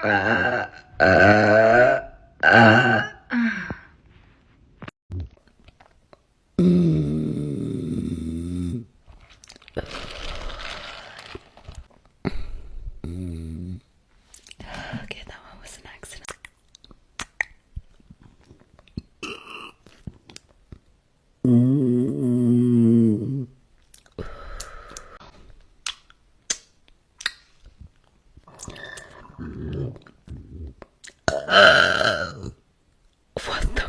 Okay, that one was an accident. What the?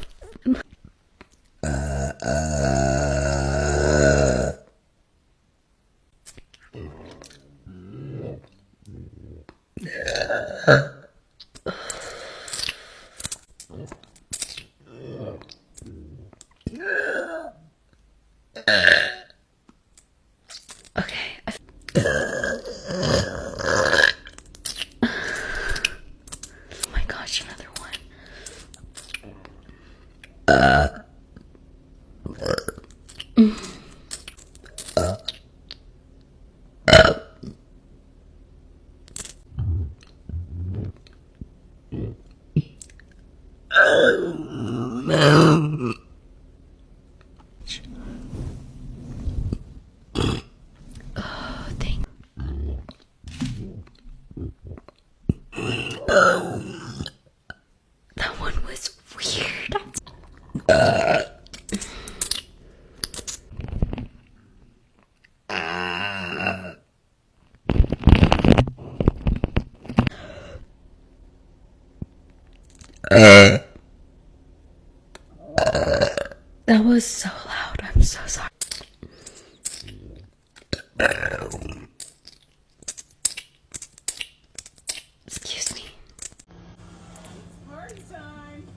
Okay. Oh my gosh, another one. Oh, thank. That one was weird. That was so loud. I'm so sorry. Excuse me. Party time.